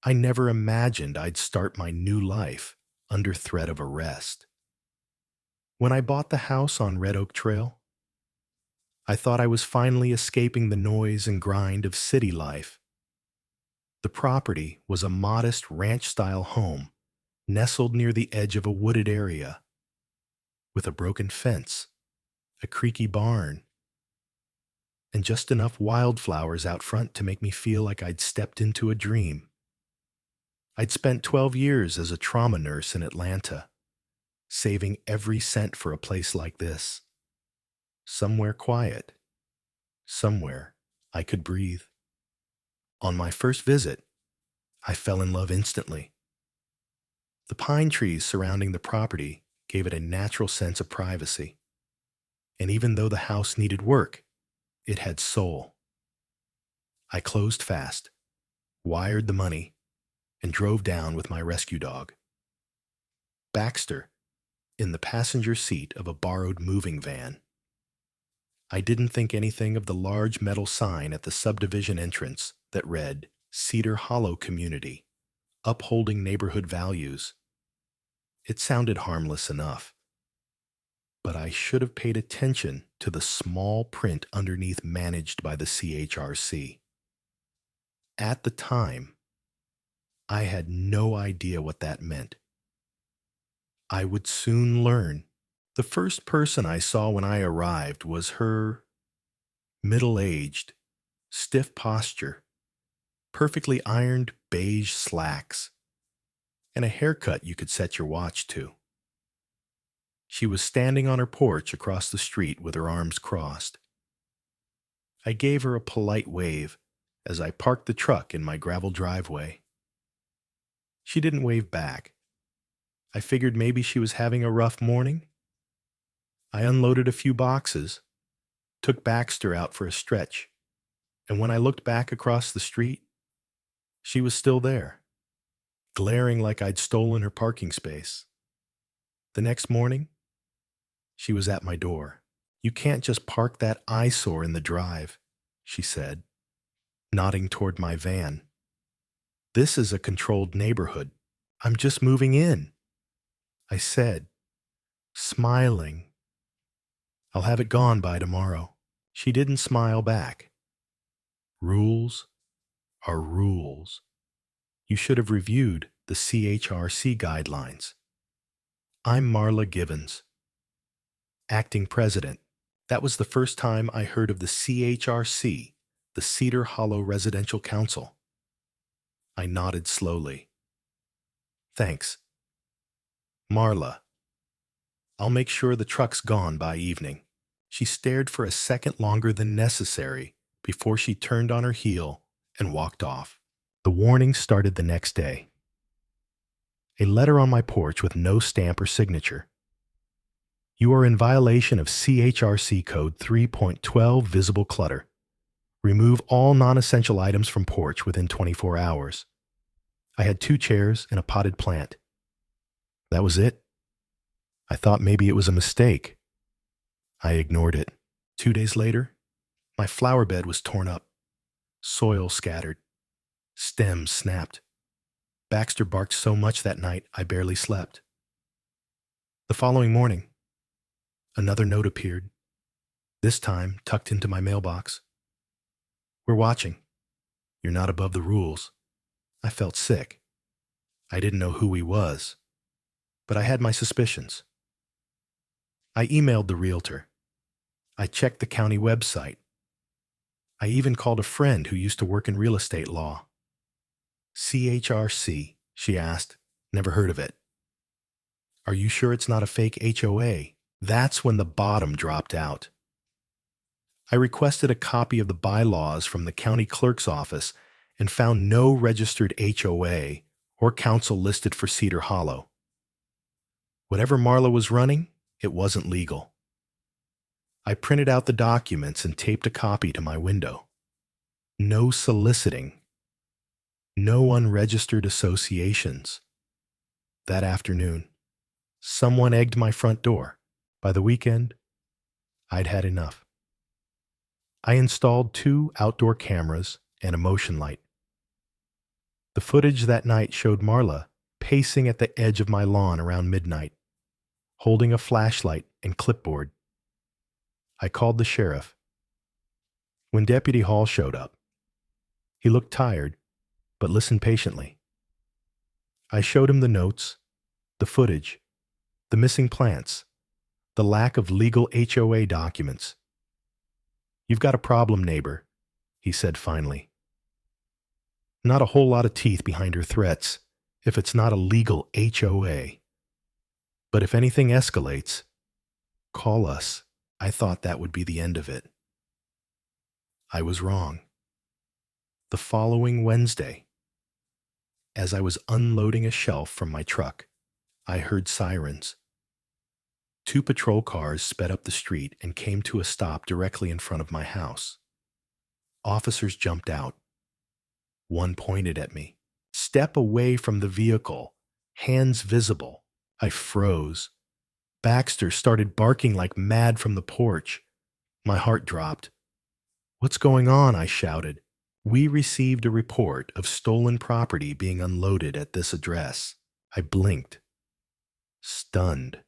I never imagined I'd start my new life under threat of arrest. When I bought the house on Red Oak Trail, I thought I was finally escaping the noise and grind of city life. The property was a modest ranch-style home nestled near the edge of a wooded area, with a broken fence, a creaky barn, and just enough wildflowers out front to make me feel like I'd stepped into a dream. I'd spent 12 years as a trauma nurse in Atlanta, saving every cent for a place like this. Somewhere quiet, somewhere I could breathe. On my first visit, I fell in love instantly. The pine trees surrounding the property gave it a natural sense of privacy. And even though the house needed work, it had soul. I closed fast, wired the money, and drove down with my rescue dog. Baxter, in the passenger seat of a borrowed moving van. I didn't think anything of the large metal sign at the subdivision entrance that read, Cedar Hollow Community, upholding neighborhood values. It sounded harmless enough. But I should have paid attention to the small print underneath managed by the CHRC. At the time, I had no idea what that meant. I would soon learn. The first person I saw when I arrived was her middle-aged, stiff posture, perfectly ironed beige slacks, and a haircut you could set your watch to. She was standing on her porch across the street with her arms crossed. I gave her a polite wave as I parked the truck in my gravel driveway. She didn't wave back. I figured maybe she was having a rough morning. I unloaded a few boxes, took Baxter out for a stretch, and when I looked back across the street, she was still there, glaring like I'd stolen her parking space. The next morning, she was at my door. "You can't just park that eyesore in the drive," she said, nodding toward my van. "This is a controlled neighborhood. I'm just moving in," I said, smiling. "I'll have it gone by tomorrow." She didn't smile back. Rules are rules. You should have reviewed the CHRC guidelines. I'm Marla Givens, acting president. That was the first time I heard of the CHRC, the Cedar Hollow Residential Council. I nodded slowly. "Thanks. Marla, I'll make sure the truck's gone by evening." She stared for a second longer than necessary before she turned on her heel and walked off. The warning started the next day. A letter on my porch with no stamp or signature. "You are in violation of CHRC Code 3.12 Visible Clutter. Remove all non-essential items from porch within 24 hours. I had 2 chairs and a potted plant." That was it. I thought maybe it was a mistake. I ignored it. 2 days later, my flower bed was torn up, soil scattered, stems snapped. Baxter barked so much that night I barely slept. The following morning, another note appeared, this time tucked into my mailbox. "We're watching. You're not above the rules." I felt sick. I didn't know who he was, but I had my suspicions. I emailed the realtor. I checked the county website. I even called a friend who used to work in real estate law. "CHRC," she asked. "Never heard of it." "Are you sure it's not a fake HOA?" That's when the bottom dropped out. I requested a copy of the bylaws from the county clerk's office and found no registered HOA or council listed for Cedar Hollow. Whatever Marla was running, it wasn't legal. I printed out the documents and taped a copy to my window. No soliciting. No unregistered associations. That afternoon, someone egged my front door. By the weekend, I'd had enough. I installed 2 outdoor cameras and a motion light. The footage that night showed Marla pacing at the edge of my lawn around midnight, holding a flashlight and clipboard. I called the sheriff. When Deputy Hall showed up, he looked tired, but listened patiently. I showed him the notes, the footage, the missing plants, the lack of legal HOA documents. "You've got a problem, neighbor," he said finally. "Not a whole lot of teeth behind her threats if it's not a legal HOA. But if anything escalates, call us." I thought that would be the end of it. I was wrong. The following Wednesday, as I was unloading a shelf from my truck, I heard sirens. 2 patrol cars sped up the street and came to a stop directly in front of my house. Officers jumped out. One pointed at me. "Step away from the vehicle. Hands visible." I froze. Baxter started barking like mad from the porch. My heart dropped. "What's going on?" I shouted. "We received a report of stolen property being unloaded at this address." I blinked, stunned.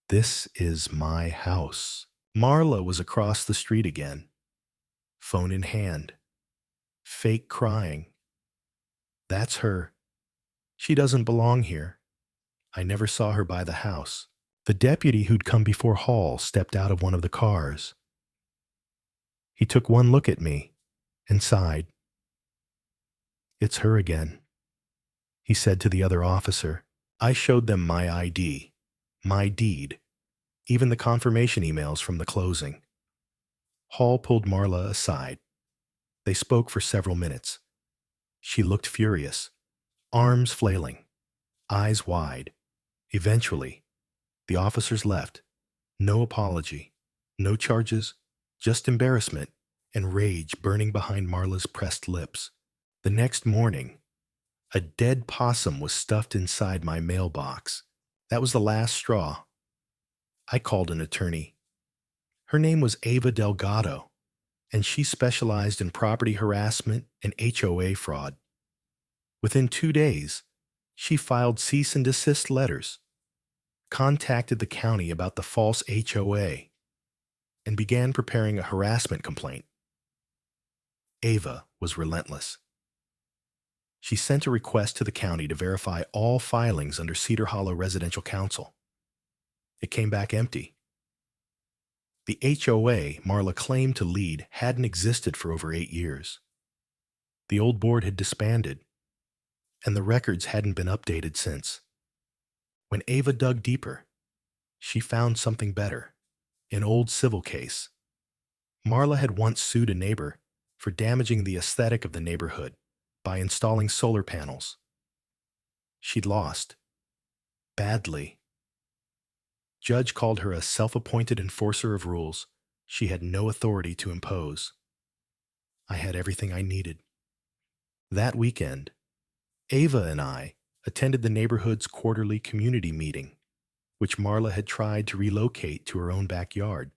This is my house. Marla was across the street again, phone in hand, fake crying. That's her. She doesn't belong here. I never saw her by the house. The deputy who'd come before Hall stepped out of one of the cars. He took one look at me and sighed. "It's her again," he said to the other officer. I showed them my ID, my deed, even the confirmation emails from the closing. Hall pulled Marla aside. They spoke for several minutes. She looked furious, arms flailing, eyes wide. Eventually, the officers left. No apology, no charges, just embarrassment and rage burning behind Marla's pressed lips. The next morning, a dead possum was stuffed inside my mailbox. That was the last straw. I called an attorney. Her name was Ava Delgado, and she specialized in property harassment and HOA fraud. Within 2 days, she filed cease and desist letters, contacted the county about the false HOA, and began preparing a harassment complaint. Ava was relentless. She sent a request to the county to verify all filings under Cedar Hollow Residential Council. It came back empty. The HOA Marla claimed to lead hadn't existed for over 8 years. The old board had disbanded, and the records hadn't been updated since. When Ava dug deeper, she found something better, an old civil case. Marla had once sued a neighbor for damaging the aesthetic of the neighborhood by installing solar panels. She'd lost. Badly. Judge called her a self-appointed enforcer of rules she had no authority to impose. I had everything I needed. That weekend, Ava and I attended the neighborhood's quarterly community meeting, which Marla had tried to relocate to her own backyard.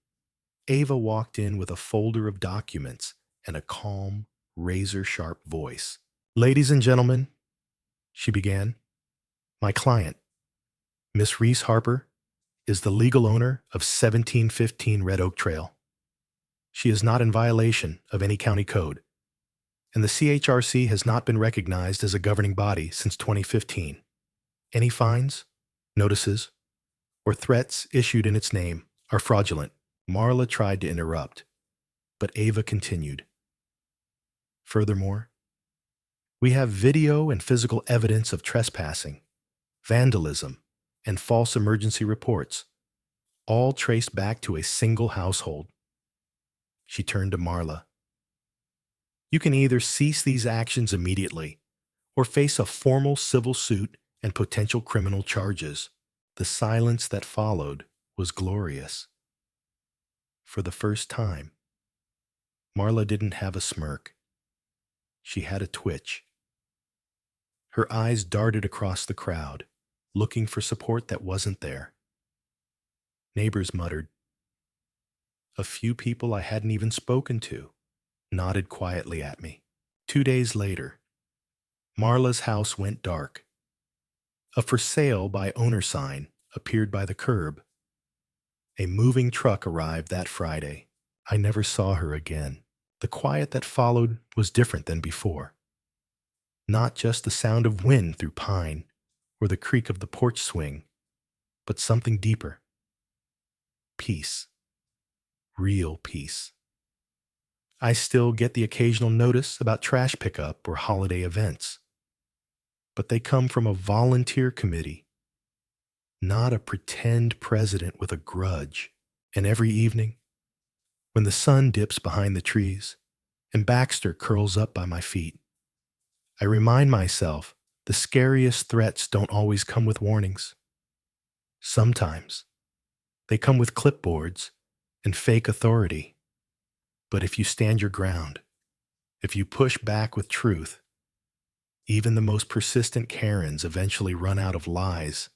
Ava walked in with a folder of documents and a calm, razor-sharp voice. "Ladies and gentlemen," she began, "my client, Miss Reese Harper, is the legal owner of 1715 Red Oak Trail. She is not in violation of any county code, and the CHRC has not been recognized as a governing body since 2015. Any fines, notices, or threats issued in its name are fraudulent." Marla tried to interrupt, but Ava continued. "Furthermore, we have video and physical evidence of trespassing, vandalism, and false emergency reports, all traced back to a single household." She turned to Marla. "You can either cease these actions immediately or face a formal civil suit and potential criminal charges." The silence that followed was glorious. For the first time, Marla didn't have a smirk. She had a twitch. Her eyes darted across the crowd, looking for support that wasn't there. Neighbors muttered. A few people I hadn't even spoken to nodded quietly at me. 2 days later, Marla's house went dark. A for sale by owner sign appeared by the curb. A moving truck arrived that Friday. I never saw her again. The quiet that followed was different than before. Not just the sound of wind through pine or the creak of the porch swing, but something deeper. Peace. Real peace. I still get the occasional notice about trash pickup or holiday events, but they come from a volunteer committee, not a pretend president with a grudge. And every evening, when the sun dips behind the trees and Baxter curls up by my feet, I remind myself the scariest threats don't always come with warnings. Sometimes they come with clipboards and fake authority. But if you stand your ground, if you push back with truth, even the most persistent Karens eventually run out of lies